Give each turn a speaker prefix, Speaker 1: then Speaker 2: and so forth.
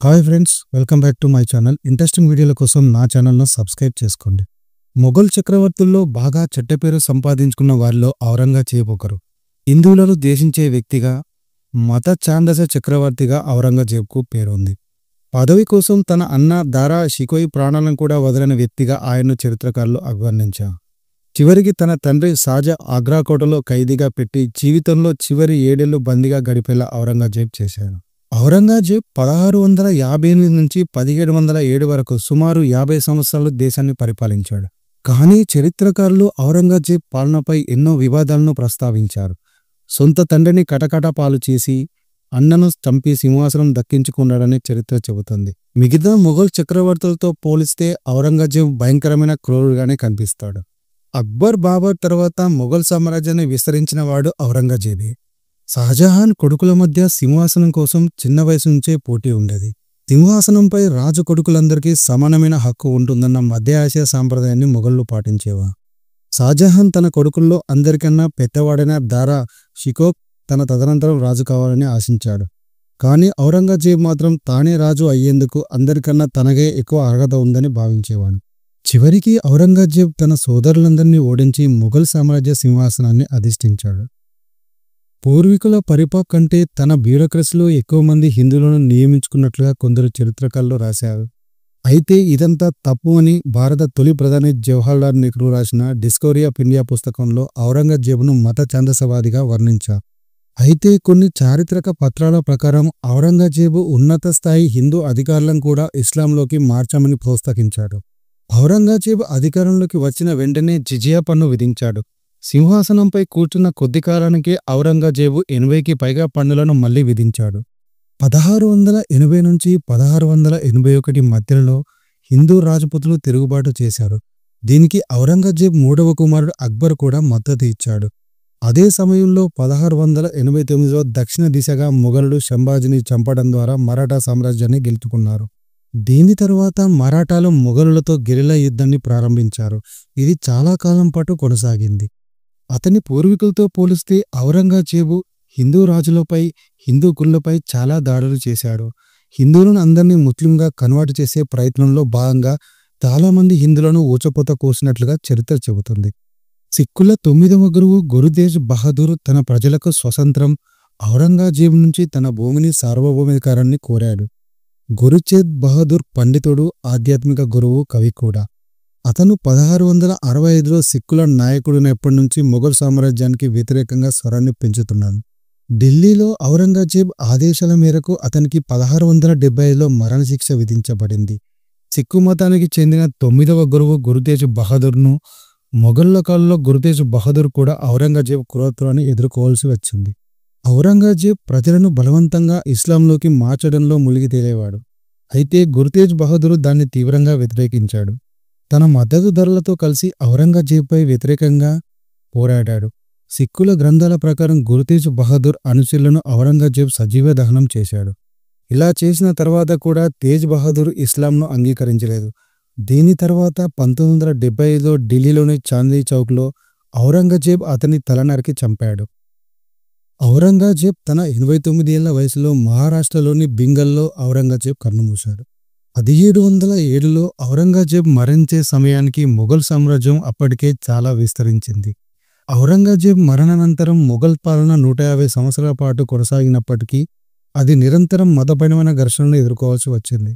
Speaker 1: Hi friends, welcome back to my channel. Interesting వీడియోల కోసం నా ఛానల్ను సబ్స్క్రైబ్ చేసుకోండి. మొఘల్ చక్రవర్తుల్లో బాగా చెడ్డ పేరు సంపాదించుకున్న వారిలో ఔరంగజేబ్ ఒకరు. హిందువులను ద్వేషించే వ్యక్తిగా, మత ఛాందస చక్రవర్తిగా ఔరంగజేబ్కు పేరుంది. పదవి కోసం తన అన్న దారా షికోయి ప్రాణాలను కూడా వదిలిన వ్యక్తిగా ఆయన్ను చరిత్రకారులు అభివర్ణించారు. చివరికి తన తండ్రి షాజా ఆగ్రా కోటలో ఖైదీగా పెట్టి జీవితంలో చివరి 7 ఏళ్లు బందీగా గడిపేలా ఔరంగజేబ్ చేశాడు. ఔరంగజేబ్ 1658 నుంచి 1707 వరకు సుమారు 50 సంవత్సరాలు దేశాన్ని పరిపాలించాడు. కానీ చరిత్రకారులు ఔరంగజేబ్ పాలనపై ఎన్నో వివాదాలను ప్రస్తావించారు. సొంత తండ్రిని కటకట పాలు చేసి అన్నను చంపి సింహాసనం దక్కించుకున్నాడని చరిత్ర చెబుతుంది. మిగతా మొఘల్ చక్రవర్తులతో పోలిస్తే ఔరంగజేబ్ భయంకరమైన క్రూరుగానే కనిపిస్తాడు. అక్బర్ బాబర్ తర్వాత మొఘల్ సామ్రాజ్యాన్ని విస్తరించిన వాడు ఔరంగజేబే. షాజహాన్ కొడుకుల మధ్య సింహాసనం కోసం చిన్న వయసు నుంచే పోటీ ఉండేది. సింహాసనంపై రాజు కొడుకులందరికీ సమానమైన హక్కు ఉంటుందన్న మధ్య ఆసియా సాంప్రదాయాన్ని మొఘళ్ళు పాటించేవారు. షాజహాన్ తన కొడుకుల్లో అందరికన్నా పెద్దవాడైన దారా షికోయ్ తన తదనంతరం రాజు కావాలని ఆశించాడు. కానీ ఔరంగజేబ్ మాత్రం తానే రాజు అయ్యేందుకు అందరికన్నా తనకే ఎక్కువ అర్హత ఉందని భావించేవాడు. చివరికి ఔరంగజేబ్ తన సోదరులందరినీ ఓడించి మొఘల్ సామ్రాజ్య సింహాసనాన్ని అధిష్ఠించాడు. పూర్వీకుల పరిపాలన కంటే తన బ్యూరోక్రసీలో ఎక్కువ మంది హిందువులను నియమించుకున్నట్లుగా కొందరు చరిత్రకారులు రాశారు. అయితే ఇదంతా తప్పు అని భారత తొలి ప్రధాని జవహర్లాల్ నెహ్రూ రాసిన డిస్కవరీ ఆఫ్ ఇండియా పుస్తకంలో ఔరంగజేబును మత ఛాందసవాదిగా వర్ణించారు. అయితే కొన్ని చారిత్రక పత్రాల ప్రకారం ఔరంగజేబు ఉన్నత స్థాయి హిందూ అధికారులను కూడా ఇస్లాంలోకి మార్చామని ప్రోత్సహించాడు. ఔరంగజేబు అధికారంలోకి వచ్చిన వెంటనే జిజియా పన్ను విధించాడు. సింహాసనంపై కూర్చున్న కొద్ది కాలానికే ఔరంగజేబు 80కి పైగా పన్నులను మళ్లీ విధించాడు. 1680 నుంచి 1681 మధ్యలో హిందూ రాజపుతులు తిరుగుబాటు చేశారు. దీనికి ఔరంగజేబ్ 3వ కుమారుడు అక్బర్ కూడా మద్దతు ఇచ్చాడు. అదే సమయంలో 1689లో దక్షిణ దిశగా మొఘలుడు సంభాజీని చంపడం ద్వారా మరాఠా సామ్రాజ్యాన్ని గెలుచుకున్నారు. దీని తరువాత మరాఠాలు మొఘలులతో గెరిల్లా యుద్ధాన్ని ప్రారంభించారు. ఇది చాలా కాలం పాటు కొనసాగింది. అతని పూర్వీకులతో పోలిస్తే ఔరంగజేబు హిందూ రాజులపై, హిందూ గుళ్ళపై చాలా దాడులు చేశాడు. హిందువులను అందరినీ ముస్లింగా కన్వర్ట్ చేసే ప్రయత్నంలో భాగంగా చాలామంది హిందువులను ఊచపోత కోసినట్లుగా చరిత్ర చెబుతుంది. సిక్కుల 9వ గురువు గురు తేజ్ బహదూర్ తన ప్రజలకు స్వతంత్రం, ఔరంగజేబు నుంచి తన భూమిని సార్వభౌమికారాన్ని కోరాడు. గురు తేజ్ బహదూర్ పండితుడు, ఆధ్యాత్మిక గురువు, కవి కూడా. అతను 1665లో సిక్కుల నాయకుడినప్పటి నుంచి మొఘల్ సామ్రాజ్యానికి వ్యతిరేకంగా స్వరాన్ని పెంచుతున్నాడు. ఢిల్లీలో ఔరంగజేబ్ ఆదేశాల మేరకు అతనికి 1675లో మరణశిక్ష విధించబడింది. సిక్కు మతానికి చెందిన 9వ గురువు గురు తేజ్ బహదూర్ను మొఘళ్ల కాలంలో గురు తేజ్ బహదూర్ కూడా ఔరంగజేబ్ క్రూరత్వాన్ని ఎదుర్కోవాల్సి వచ్చింది. ఔరంగజేబ్ ప్రజలను బలవంతంగా ఇస్లాంలోకి మార్చడంలో మునిగి తేలేవాడు. అయితే గురు తేజ్ బహదూర్ దాన్ని తీవ్రంగా వ్యతిరేకించాడు. తన మద్దతుదారులతో కలిసి ఔరంగజేబ్పై వ్యతిరేకంగా పోరాడాడు. సిక్కుల గ్రంథాల ప్రకారం గురు తేజ్ బహదూర్ అనుచరులను ఔరంగజేబ్ సజీవ దహనం చేశాడు. ఇలా చేసిన తర్వాత కూడా తేజ్ బహదూర్ ఇస్లాంను అంగీకరించలేదు. దీని తర్వాత 1975లో ఢిల్లీలోని చాందీ చౌక్లో ఔరంగజేబ్ అతని తల నరికి చంపాడు. ఔరంగజేబ్ తన 89 ఏళ్ల వయసులో మహారాష్ట్రలోని బింగల్లో ఔరంగజేబ్ కన్నుమూశాడు. 1707లో ఔరంగజేబ్ మరణించే సమయానికి మొఘల్ సామ్రాజ్యం అప్పటికే చాలా విస్తరించింది. ఔరంగజేబ్ మరణానంతరం మొఘల్ పాలన 150 సంవత్సరాల పాటు కొనసాగినప్పటికీ అది నిరంతరం మతపరమైన ఘర్షణలు ఎదుర్కోవాల్సి వచ్చింది.